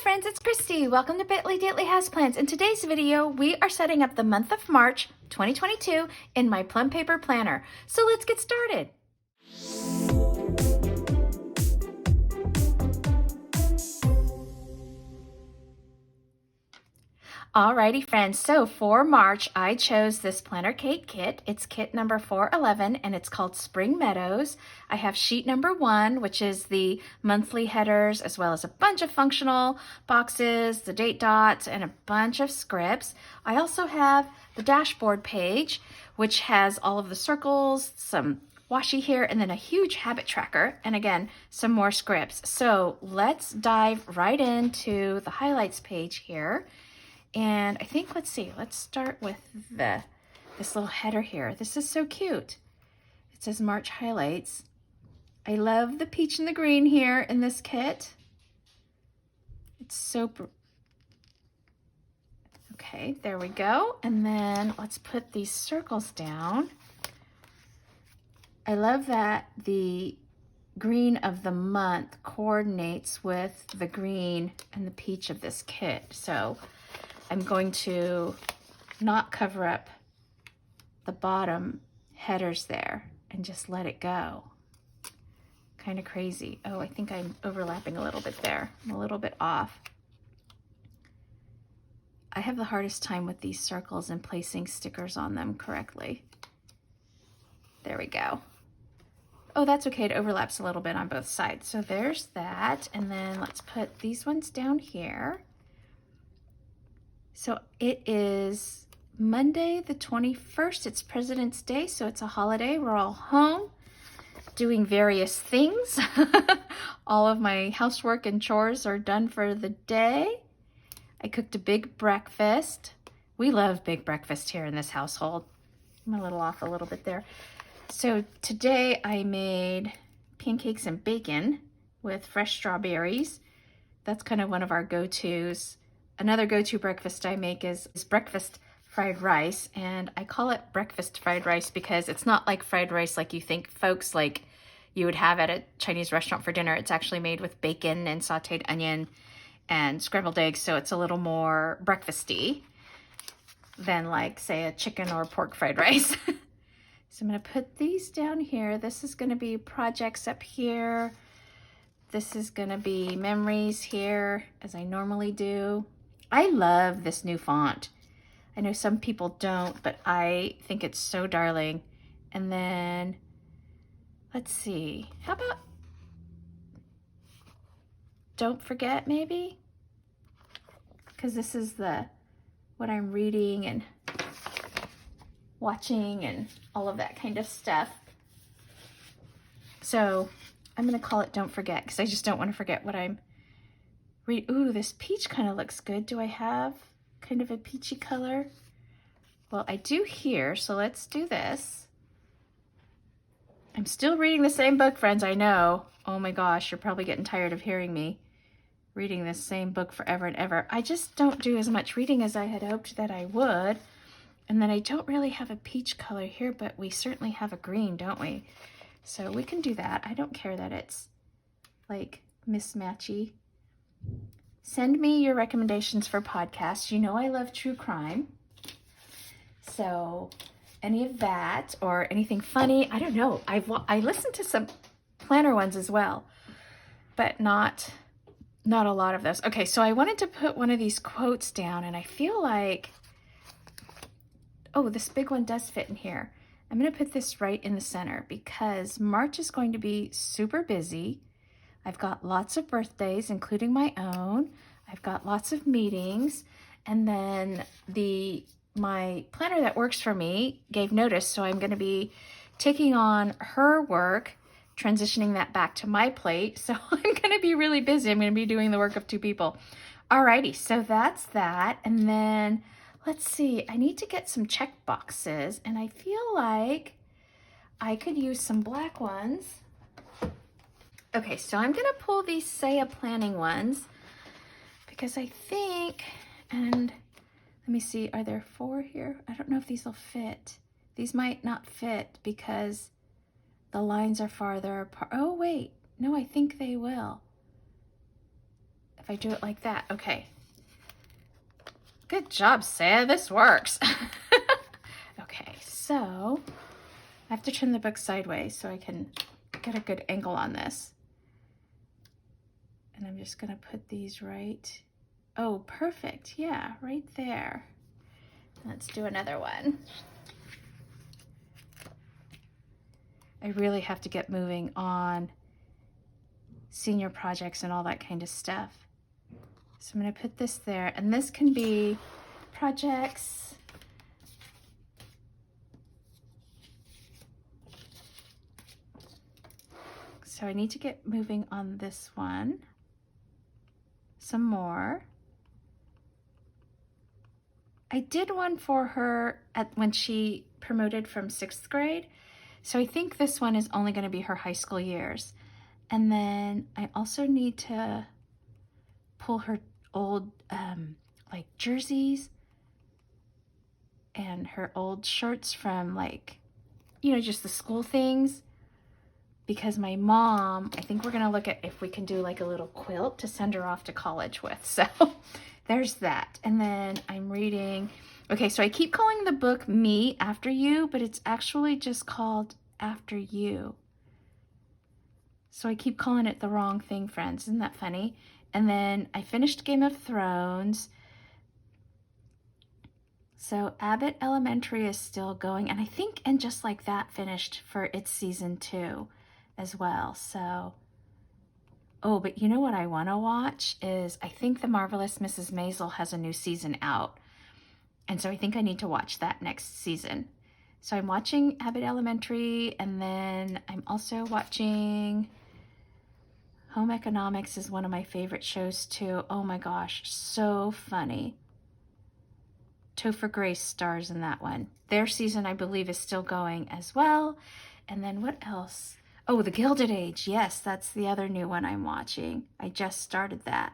Hello friends, it's Christy. Welcome to Bitly Diddly Houseplants. In today's video, we are setting up the month of March 2022 in my plum paper planner. So let's get started. Alrighty friends, so for March, I chose this Planner Kate kit. It's kit number 411 and it's called Spring Meadows. I have sheet number 1, which is the monthly headers, as well as a bunch of functional boxes, the date dots, and a bunch of scripts. I also have the dashboard page, which has all of the circles, some washi here, and then a huge habit tracker, and again, some more scripts. So let's dive right into the highlights page here. And I think, let's start with this little header here. This is so cute. It says March highlights. I love the peach and the green here in this kit. It's so, okay, there we go. And then let's put these circles down. I love that the green of the month coordinates with the green and the peach of this kit. So I'm going to not cover up the bottom headers there and just let it go. Kind of crazy. Oh, I think I'm overlapping a little bit there. I'm a little bit off. I have the hardest time with these circles and placing stickers on them correctly. There we go. Oh, that's okay. It overlaps a little bit on both sides. So there's that. And then let's put these ones down here. So it is Monday the 21st. It's President's Day, so it's a holiday. We're all home doing various things. All of my housework and chores are done for the day. I cooked a big breakfast. We love big breakfast here in this household. I'm a little off a little bit there. So today I made pancakes and bacon with fresh strawberries. That's kind of one of our go-tos. Another go-to breakfast I make is breakfast fried rice, and I call it breakfast fried rice because it's not like fried rice like you think, folks, like you would have at a Chinese restaurant for dinner. It's actually made with bacon and sauteed onion and scrambled eggs, so it's a little more breakfasty than like, say, a chicken or pork fried rice. So I'm gonna put these down here. This is gonna be projects up here. This is gonna be memories here, as I normally do. I love this new font. I know some people don't, but I think it's so darling. And then, let's see, how about Don't Forget, maybe? Because this is what I'm reading and watching and all of that kind of stuff. So I'm gonna call it Don't Forget because I just don't want to forget what I'm reading. Ooh, this peach kind of looks good. Do I have kind of a peachy color? Well, I do here, so let's do this. I'm still reading the same book, friends, I know. Oh my gosh, you're probably getting tired of hearing me reading this same book forever and ever. I just don't do as much reading as I had hoped that I would. And then I don't really have a peach color here, but we certainly have a green, don't we? So we can do that. I don't care that it's like mismatchy. Send me your recommendations for podcasts. You know I love true crime. So any of that or anything funny, I don't know. I listened to some planner ones as well, but not a lot of those. Okay, so I wanted to put one of these quotes down, and I feel like, oh, this big one does fit in here. I'm going to put this right in the center because March is going to be super busy. I've got lots of birthdays, including my own. I've got lots of meetings, and then my planner that works for me gave notice, so I'm going to be taking on her work, transitioning that back to my plate. So I'm going to be really busy. I'm going to be doing the work of 2 people. Alrighty, so that's that. And then let's see, I need to get some check boxes, and I feel like I could use some black ones. Okay, so I'm gonna pull these Saya planning ones because I think, and let me see, are there 4 here? I don't know if these will fit. These might not fit because the lines are farther apart. Oh wait, no, I think they will. If if I do it like that. Okay. Good job, Saya. This works. Okay, so I have to turn the book sideways so I can get a good angle on this. And I'm just going to put these right. Oh, perfect. Yeah, right there. Let's do another one. I really have to get moving on senior projects and all that kind of stuff. So I'm going to put this there, and this can be projects. So I need to get moving on this one. Some more. I did one for her when she promoted from 6th grade. So I think this one is only going to be her high school years. And then I also need to pull her old like jerseys and her old shirts from, like, you know, just the school things. Because my mom, I think we're going to look at if we can do like a little quilt to send her off to college with. So there's that. And then I'm reading. Okay, so I keep calling the book Me After You, but it's actually just called After You. So I keep calling it the wrong thing, friends. Isn't that funny? And then I finished Game of Thrones. So Abbott Elementary is still going. And I think And Just Like That finished for its season 2 as well. So, oh, but you know what I want to watch is, I think The Marvelous Mrs. Maisel has a new season out. And so I think I need to watch that next season. So I'm watching Abbott Elementary, and then I'm also watching Home Economics is one of my favorite shows too. Oh my gosh, so funny. Topher Grace stars in that one. Their season, I believe, is still going as well. And then what else? Oh, The Gilded Age. Yes, that's the other new one I'm watching. I just started that.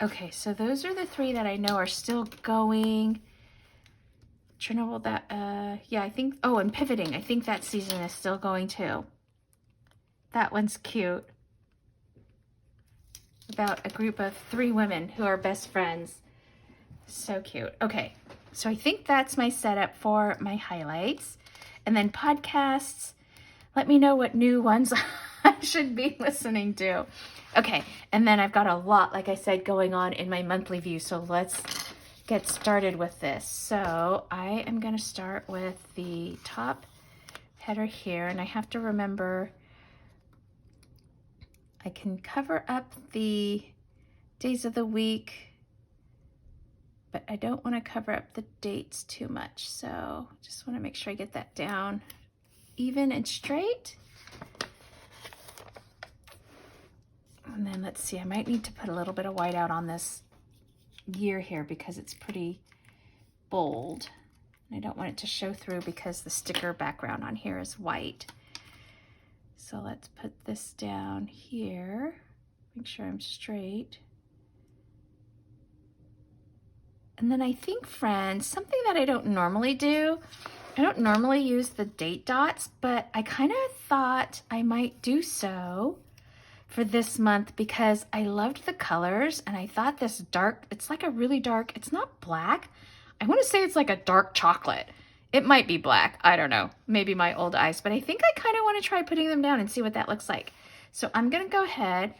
Okay, so those are the 3 that I know are still going. Chernobyl, that, yeah, I think, oh, and Pivoting. I think that season is still going too. That one's cute. About a group of 3 women who are best friends. So cute. Okay, so I think that's my setup for my highlights. And then podcasts, let me know what new ones I should be listening to. Okay, and then I've got a lot, like I said, going on in my monthly view. So let's get started with this. So I am going to start with the top header here, and I have to remember I can cover up the days of the week, but I don't want to cover up the dates too much. So just want to make sure I get that down even and straight. And then let's see, I might need to put a little bit of white out on this year here because it's pretty bold. I don't want it to show through because the sticker background on here is white. So let's put this down here. Make sure I'm straight. And then I think, friends, something that I don't normally do, I don't normally use the date dots, but I kind of thought I might do so for this month because I loved the colors, and I thought this dark, it's like a really dark, it's not black. I want to say it's like a dark chocolate. It might be black. I don't know. Maybe my old eyes, but I think I kind of want to try putting them down and see what that looks like. So I'm going to go ahead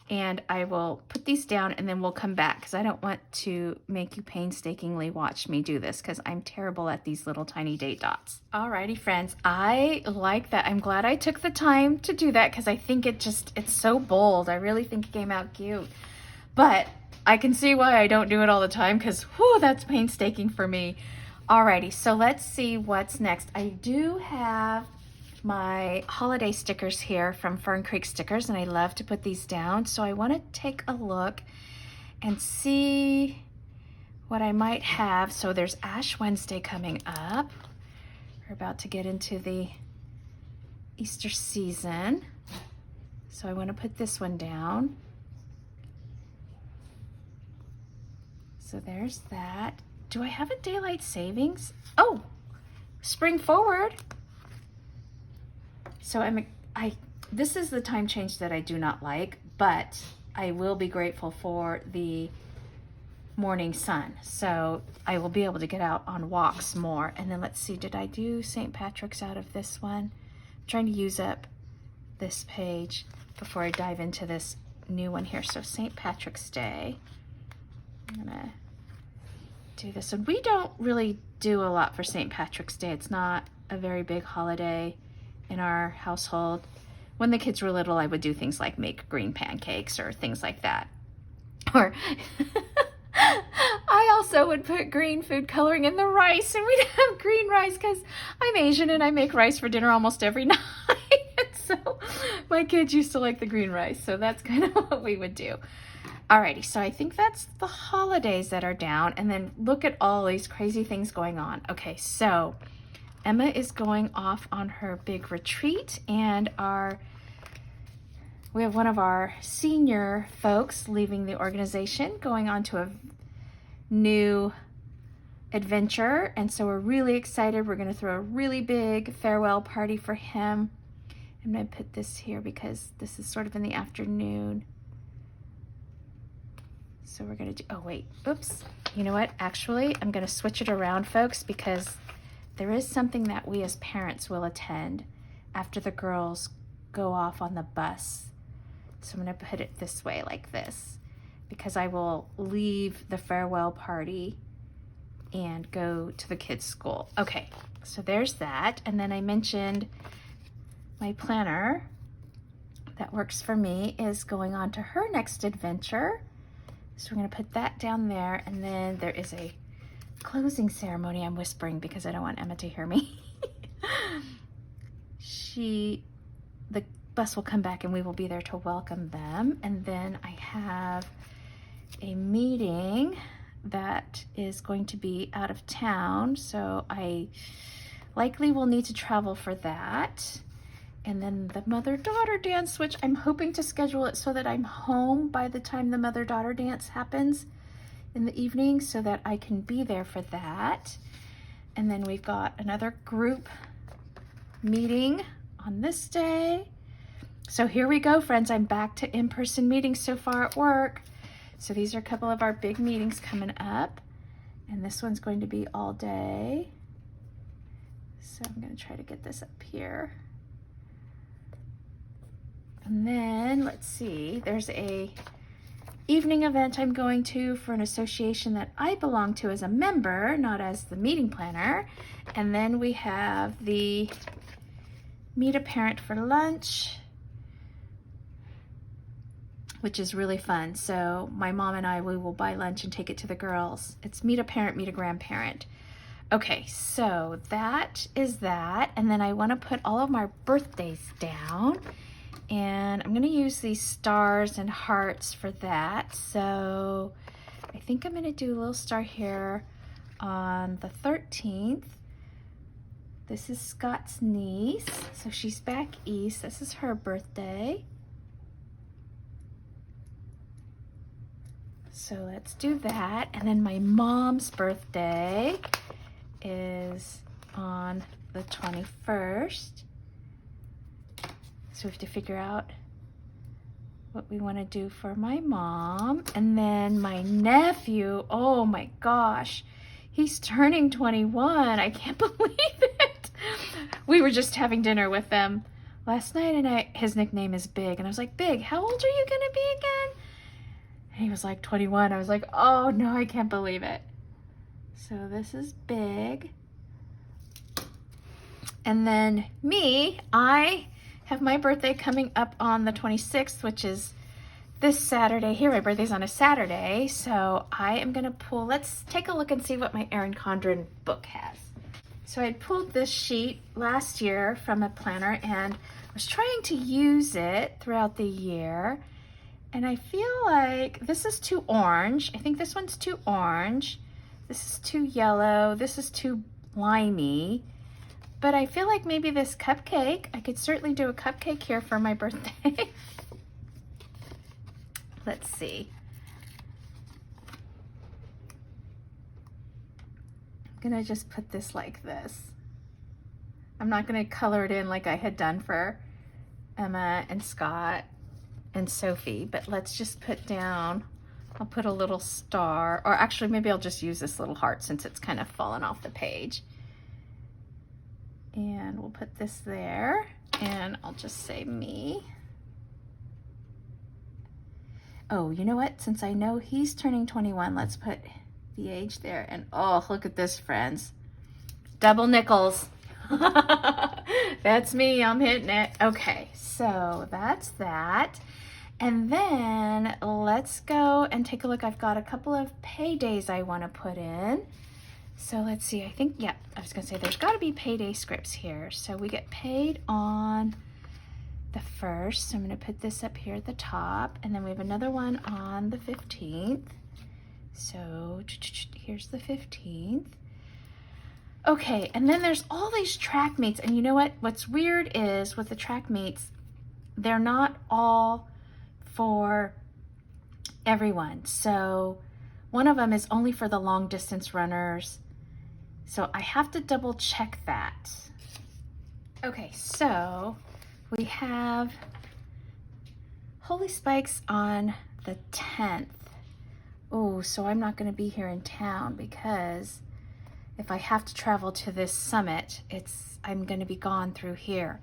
and I will put these down, and then we'll come back because I don't want to make you painstakingly watch me do this because I'm terrible at these little tiny date dots. Alrighty, friends, I like that. I'm glad I took the time to do that because I think it's so bold. I really think it came out cute. But I can see why I don't do it all the time because, whew, that's painstaking for me. Alrighty, so let's see what's next. I do have my holiday stickers here from Fern Creek Stickers, and I love to put these down. So I want to take a look and see what I might have. So there's Ash Wednesday coming up. We're about to get into the Easter season. So I want to put this one down. So there's that. Do I have a daylight savings? Oh, spring forward. So I this is the time change that I do not like, but I will be grateful for the morning sun. So I will be able to get out on walks more. And then let's see, did I do St. Patrick's out of this one? I'm trying to use up this page before I dive into this new one here. So St. Patrick's Day, I'm gonna do this. And we don't really do a lot for St. Patrick's Day. It's not a very big holiday in our household. When the kids were little, I would do things like make green pancakes or things like that. Or I also would put green food coloring in the rice, and we'd have green rice because I'm Asian and I make rice for dinner almost every night. So my kids used to like the green rice, so that's kind of what we would do. Alrighty, so I think that's the holidays that are down, and then look at all these crazy things going on. Okay, so Emma is going off on her big retreat, and we have one of our senior folks leaving the organization, going on to a new adventure, and so we're really excited. We're going to throw a really big farewell party for him. I'm going to put this here because this is sort of in the afternoon. So we're going to do, oh wait, oops. You know what? Actually, I'm going to switch it around, folks, because there is something that we as parents will attend after the girls go off on the bus. So I'm going to put it this way, like this, because I will leave the farewell party and go to the kids' school. Okay, so there's that. And then I mentioned my planner that works for me is going on to her next adventure. So we're going to put that down there. And then there is a closing ceremony. I'm whispering because I don't want Emma to hear me. The bus will come back and we will be there to welcome them. And then I have a meeting that is going to be out of town, so I likely will need to travel for that. And then the mother-daughter dance, which I'm hoping to schedule it so that I'm home by the time the mother-daughter dance happens in the evening so that I can be there for that. And then we've got another group meeting on this day. So here we go, friends. I'm back to in-person meetings so far at work. So these are a couple of our big meetings coming up. And this one's going to be all day. So I'm going to try to get this up here. And then let's see, there's a evening event I'm going to for an association that I belong to as a member, not as the meeting planner. And then we have the meet a parent for lunch, which is really fun. So my mom and I, we will buy lunch and take it to the girls. It's meet a parent, meet a grandparent. Okay, so that is that. And then I want to put all of my birthdays down. And I'm going to use these stars and hearts for that. So I think I'm going to do a little star here on the 13th. This is Scott's niece. So she's back east. This is her birthday. So let's do that. And then my mom's birthday is on the 21st. So we have to figure out what we want to do for my mom. And then my nephew, oh my gosh, he's turning 21. I can't believe it. We were just having dinner with them last night, and his nickname is Big. And I was like, Big, how old are you going to be again? And he was like 21. I was like, oh no, I can't believe it. So this is Big. And then me, I have my birthday coming up on the 26th, which is this Saturday. Here, my birthday's on a Saturday, so I am gonna pull, let's take a look and see what my Erin Condren book has. So I pulled this sheet last year from a planner and was trying to use it throughout the year. And I feel like this is too orange. I think this one's too orange. This is too yellow. This is too limey. But I feel like maybe this cupcake, I could certainly do a cupcake here for my birthday. Let's see. I'm gonna just put this like this. I'm not gonna color it in like I had done for Emma and Scott and Sophie, but let's just put down, I'll put a little star, or actually maybe I'll just use this little heart since it's kind of fallen off the page. And we'll put this there, and I'll just say me. Oh, you know what? Since I know he's turning 21, let's put the age there. And oh, look at this, friends. Double nickels. That's me, I'm hitting it. Okay, so that's that. And then let's go and take a look. I've got a couple of paydays I want to put in. So let's see, I think, yeah, I was gonna say there's gotta be payday scripts here. So we get paid on the 1st. So I'm gonna put this up here at the top. And then we have another one on the 15th. So here's the 15th. Okay, and then there's all these track meets. And you know what? What's weird is with the track meets, they're not all for everyone. So one of them is only for the long distance runners. So I have to double check that. Okay, so we have Holy Spikes on the 10th. Oh, so I'm not going to be here in town because if I have to travel to this summit, I'm going to be gone through here.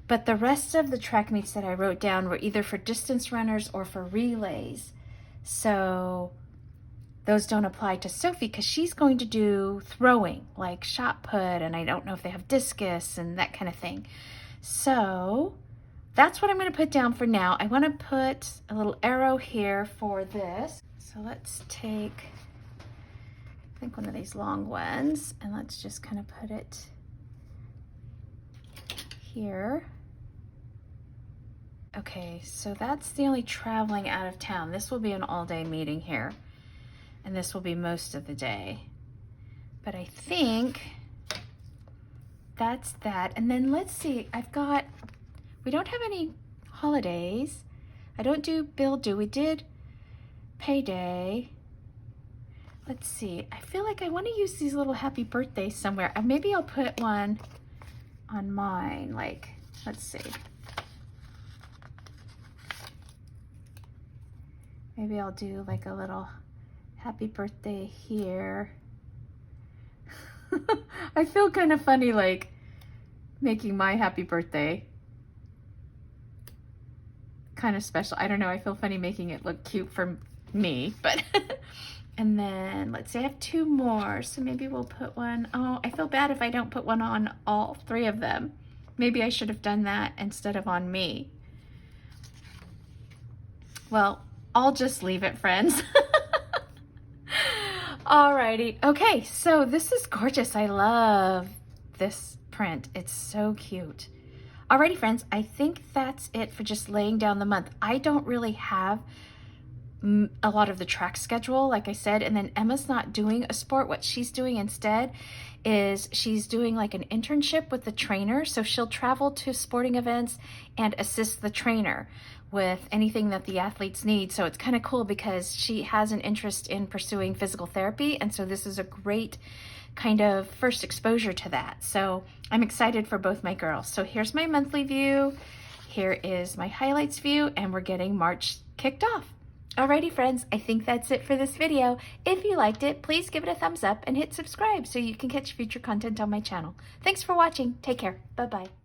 But the rest of the track meets that I wrote down were either for distance runners or for relays. So those don't apply to Sophie because she's going to do throwing, like shot put, and I don't know if they have discus and that kind of thing. So that's what I'm going to put down for now. I want to put a little arrow here for this. So let's take, I think, one of these long ones, and let's just kind of put it here. Okay, so that's the only traveling out of town. This will be an all-day meeting here, and this will be most of the day. But I think that's that. And then let's see, we don't have any holidays. I don't do bill due. We did payday. Let's see, I feel like I want to use these little happy birthdays somewhere. Maybe I'll put one on mine, like, let's see. Maybe I'll do like a little happy birthday here. I feel kind of funny, like, making my happy birthday kind of special. I don't know, I feel funny making it look cute for me, but and then let's see, I have 2 more, so maybe we'll put one. Oh, I feel bad if I don't put one on all 3 of them. Maybe I should have done that instead of on me. Well, I'll just leave it, friends. Alrighty, okay, so this is gorgeous. I love this print. It's so cute. Alrighty, friends, I think that's it for just laying down the month. I don't really have a lot of the track schedule, like I said, and then Emma's not doing a sport. What she's doing instead is she's doing like an internship with the trainer. So she'll travel to sporting events and assist the trainer with anything that the athletes need. So it's kind of cool because she has an interest in pursuing physical therapy. And so this is a great kind of first exposure to that. So I'm excited for both my girls. So here's my monthly view. Here is my highlights view, and we're getting March kicked off. Alrighty, friends, I think that's it for this video. If you liked it, please give it a thumbs up and hit subscribe so you can catch future content on my channel. Thanks for watching. Take care. Bye-bye.